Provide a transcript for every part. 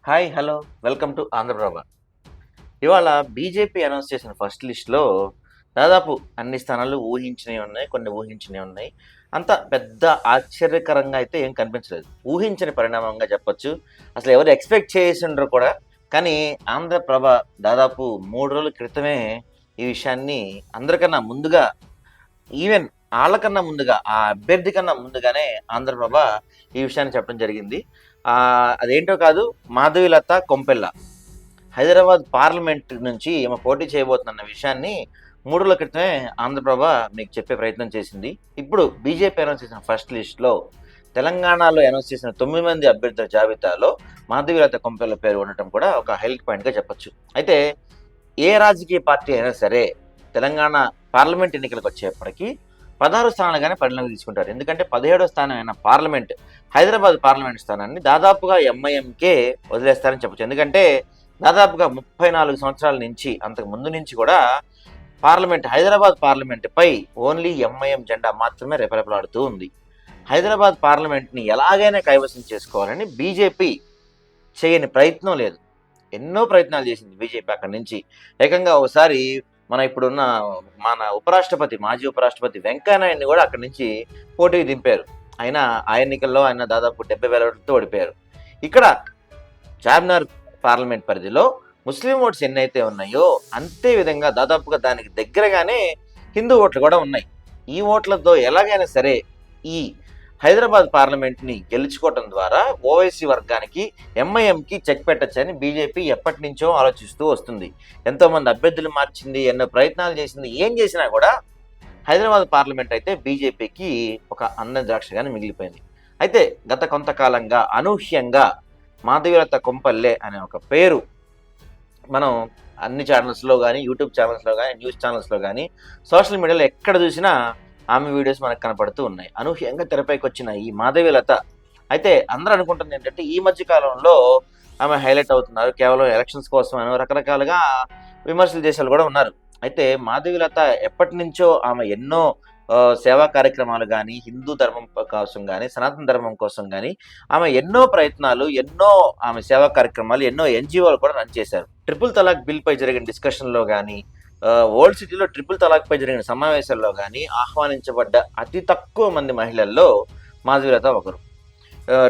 Hi hello welcome to Andhra Prabha. ఇవాళ BJP announce చేసిన first లిస్ట్లో దాదాపు అన్ని స్థానాలు ఊహించినవి ఉన్నాయి, కొన్ని ఊహించినవి ఉన్నాయి. అంత పెద్ద ఆశ్చర్యకరంగా అయితే ఏం కనిపించలేదు. ఊహించని పరిణామంగా చెప్పొచ్చు. అసలు ఎవరు ఎక్స్పెక్ట్ చేసిండ్రు కూడా. కానీ ఆంధ్రప్రభ దాదాపు 3 రోజుల క్రితమే ఈ విషయాన్ని అందరికన్నా ముందుగా, ఈవెన్ వాళ్ళకన్నా ముందుగా, ఆ అభ్యర్థి కన్నా ముందుగానే ఆంధ్రప్రభ ఈ విషయాన్ని చెప్పడం జరిగింది. అదేంటో కాదు, మాధవీలత కొంపెల్ల హైదరాబాద్ పార్లమెంట్ నుంచి ఈమె పోటీ చేయబోతున్న విషయాన్ని 3 రోజుల క్రితమే ఆంధ్రప్రభ మీకు చెప్పే ప్రయత్నం చేసింది. ఇప్పుడు బీజేపీ అనౌన్స్ చేసిన ఫస్ట్ లిస్ట్లో తెలంగాణలో అనౌన్స్ చేసిన 9 మంది అభ్యర్థుల జాబితాలో మాధవీలత కొంపెల్ల పేరు ఉండటం కూడా ఒక హైలైట్ పాయింట్గా చెప్పొచ్చు. అయితే ఏ రాజకీయ పార్టీ అయినా సరే తెలంగాణ పార్లమెంట్ ఎన్నికలకు వచ్చేప్పటికీ 16 స్థానాలుగానే పరిణామం తీసుకుంటారు. ఎందుకంటే 17వ స్థానం అయిన పార్లమెంట్, హైదరాబాద్ పార్లమెంట్ స్థానాన్ని దాదాపుగా ఎంఐఎంకే వదిలేస్తారని చెప్పచ్చు. ఎందుకంటే దాదాపుగా 34 సంవత్సరాల నుంచి, అంతకు ముందు నుంచి కూడా పార్లమెంట్, హైదరాబాద్ పార్లమెంట్పై ఓన్లీ ఎంఐఎం జెండా మాత్రమే రెపరెపలాడుతూ ఉంది. హైదరాబాద్ పార్లమెంట్ని ఎలాగైనా కైవసం చేసుకోవాలని బీజేపీ చేయని ప్రయత్నం లేదు. ఎన్నో ప్రయత్నాలు చేసింది బీజేపీ. అక్కడి నుంచి ఏకంగా ఒకసారి ఇప్పుడున్న మన ఉపరాష్ట్రపతి, మాజీ ఉపరాష్ట్రపతి వెంకయ్యనాయుడిని కూడా అక్కడి నుంచి పోటీకి దింపారు. అయినా ఆ ఎన్నికల్లో ఆయన దాదాపు 70,000 ఓట్లతో ఓడిపోయారు. ఇక్కడ చార్మినార్ పార్లమెంట్ పరిధిలో ముస్లిం ఓట్స్ ఎన్నైతే ఉన్నాయో అంతే విధంగా దాదాపుగా దానికి దగ్గరగానే హిందూ ఓట్లు కూడా ఉన్నాయి. ఈ ఓట్లతో ఎలాగైనా సరే ఈ హైదరాబాద్ పార్లమెంట్ని గెలుచుకోవటం ద్వారా ఓవైసీ వర్గానికి, ఎంఐఎంకి చెక్ పెట్టచ్చని బీజేపీ ఎప్పటి నుంచో ఆలోచిస్తూ వస్తుంది. ఎంతోమంది అభ్యర్థులు మార్చింది, ఎన్నో ప్రయత్నాలు చేసింది. ఏం చేసినా కూడా హైదరాబాద్ పార్లమెంట్ అయితే బీజేపీకి ఒక అందం ద్రాక్షగానే మిగిలిపోయింది. అయితే గత కొంతకాలంగా అనూహ్యంగా మాధవీలత కొంపల్లె అనే ఒక పేరు మనం అన్ని ఛానల్స్లో కానీ, యూట్యూబ్ ఛానల్స్లో కానీ, న్యూస్ ఛానల్స్లో కానీ, సోషల్ మీడియాలో ఎక్కడ చూసినా ఆమె వీడియోస్ మనకు కనపడుతూ ఉన్నాయి. అనూహ్యంగా తెరపైకి వచ్చిన ఈ మాధవీలత అయితే అందరూ అనుకుంటుంది ఏంటంటే ఈ మధ్య కాలంలో ఆమె హైలైట్ అవుతున్నారు, కేవలం ఎలక్షన్స్ కోసం అని రకరకాలుగా విమర్శలు చేసే వాళ్ళు కూడా ఉన్నారు. అయితే మాధవీలత ఎప్పటి నుంచో ఆమె ఎన్నో సేవా కార్యక్రమాలు కానీ, హిందూ ధర్మం కోసం కానీ, సనాతన ధర్మం కోసం కానీ ఆమె ఎన్నో ప్రయత్నాలు, ఎన్నో ఆమె సేవా కార్యక్రమాలు, ఎన్నో ఎన్జిఓలు కూడా రన్ చేశారు. ట్రిపుల్ తలాక్ బిల్పై జరిగిన డిస్కషన్లో కానీ, ఓల్డ్ సిటీలో ట్రిపుల్ తలాక్పై జరిగిన సమావేశాల్లో కానీ ఆహ్వానించబడ్డ అతి తక్కువ మంది మహిళల్లో మాధవీలత ఒకరు.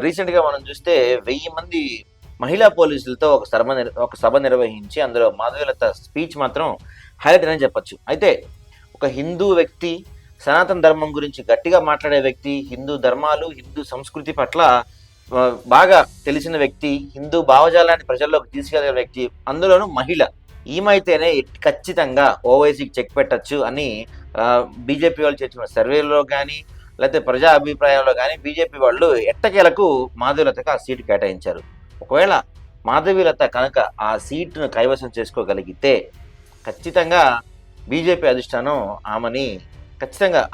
రీసెంట్గా మనం చూస్తే 1000 మంది మహిళా పోలీసులతో ఒక సభ నిర్వహించి అందులో మాధవీలత స్పీచ్ మాత్రం హైలైట్ అని చెప్పచ్చు. అయితే ఒక హిందూ వ్యక్తి, సనాతన ధర్మం గురించి గట్టిగా మాట్లాడే వ్యక్తి, హిందూ ధర్మాలు, హిందూ సంస్కృతి పట్ల బాగా తెలిసిన వ్యక్తి, హిందూ భావజాలాన్ని ప్రజల్లోకి తీసుకెళ్లే వ్యక్తి, అందులోనూ మహిళ. ఈమైతేనే ఖచ్చితంగా ఓవైసీకి చెక్ పెట్టచ్చు అని బీజేపీ వాళ్ళు చేసిన సర్వేలో కానీ, లేకపోతే ప్రజా అభిప్రాయంలో కానీ బీజేపీ వాళ్ళు ఎట్టకేలకు మాధవీలతకు ఆ సీటు కేటాయించారు. ఒకవేళ మాధవీలత కనుక ఆ సీటును కైవసం చేసుకోగలిగితే ఖచ్చితంగా బీజేపీ అధిష్టానం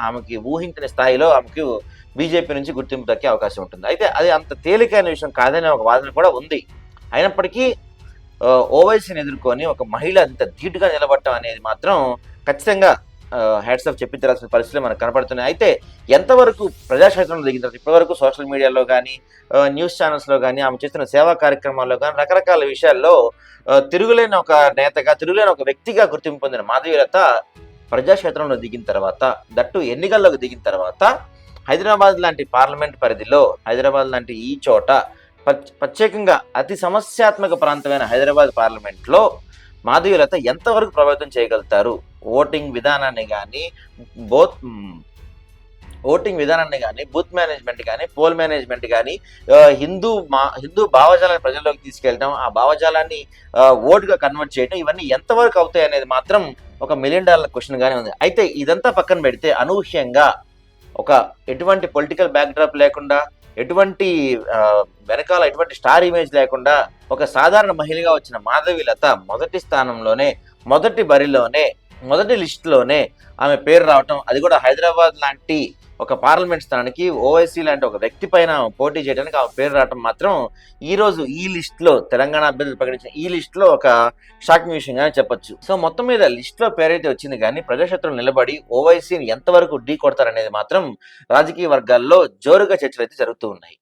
ఆమెకి ఊహించిన స్థాయిలో ఆమెకు బీజేపీ నుంచి గుర్తింపు దక్కే అవకాశం ఉంటుంది. అయితే అది అంత తేలికైన విషయం కాదనే ఒక వాదన కూడా ఉంది. అయినప్పటికీ ఓవైసీని ఎదుర్కొని ఒక మహిళ అంత ధీటుగా నిలబడటం అనేది మాత్రం ఖచ్చితంగా హ్యాట్స్ ఆఫ్ చెప్పించాల్సిన పరిస్థితులు మనకు కనపడుతున్నాయి. అయితే ఎంతవరకు ప్రజాక్షేత్రంలో దిగిన తర్వాత ఇప్పటివరకు సోషల్ మీడియాలో కానీ, న్యూస్ ఛానల్స్లో కానీ, ఆమె చేస్తున్న సేవా కార్యక్రమాల్లో కానీ రకరకాల విషయాల్లో తిరుగులేని ఒక నేతగా, తిరుగులేని ఒక వ్యక్తిగా గుర్తింపు పొందిన మాధవీలత ప్రజాక్షేత్రంలో దిగిన తర్వాత, దట్టు ఎన్నికల్లోకి దిగిన తర్వాత హైదరాబాద్ లాంటి పార్లమెంట్ పరిధిలో, హైదరాబాద్ లాంటి ఈ చోట ప్రత్యేకంగా అతి సమస్యాత్మక ప్రాంతమైన హైదరాబాద్ పార్లమెంట్లో మాధవీలత ఎంతవరకు ప్రభావితం చేయగలుగుతారు? ఓటింగ్ విధానాన్ని కానీ, బూత్ మేనేజ్మెంట్ కానీ, పోల్ మేనేజ్మెంట్ కానీ, హిందూ భావజాలాన్ని ప్రజల్లోకి తీసుకెళ్ళడం, ఆ భావజాలాన్ని ఓటుగా కన్వర్ట్ చేయడం, ఇవన్నీ ఎంతవరకు అవుతాయి అనేది మాత్రం ఒక $1 మిలియన్ క్వశ్చన్ గానే ఉంది. అయితే ఇదంతా పక్కన పెడితే అనూహ్యంగా ఎటువంటి పొలిటికల్ బ్యాక్డ్రాప్ లేకుండా, ఎటువంటి వెనకాల ఎటువంటి స్టార్ ఇమేజ్ లేకుండా ఒక సాధారణ మహిళగా వచ్చిన మాధవీలత మొదటి స్థానంలోనే, మొదటి బరిలోనే, మొదటి లిస్టులోనే ఆమె పేరు రావటం, అది కూడా హైదరాబాద్ లాంటి ఒక పార్లమెంట్ స్థానానికి ఓవైసీ లాంటి ఒక వ్యక్తి పైన పోటీ చేయడానికి ఆమె పేరు రావటం మాత్రం ఈరోజు ఈ లిస్టులో, తెలంగాణ అభ్యర్థులు ప్రకటించిన ఈ లిస్టులో ఒక షాకింగ్ విషయంగానే చెప్పొచ్చు. సో మొత్తం మీద లిస్టులో పేరైతే వచ్చింది కానీ ప్రజాక్షేత్రంలో నిలబడి ఓవైసీని ఎంతవరకు ఢీ కొడతారనేది మాత్రం రాజకీయ వర్గాల్లో జోరుగా చర్చలు అయితే జరుగుతూ ఉన్నాయి.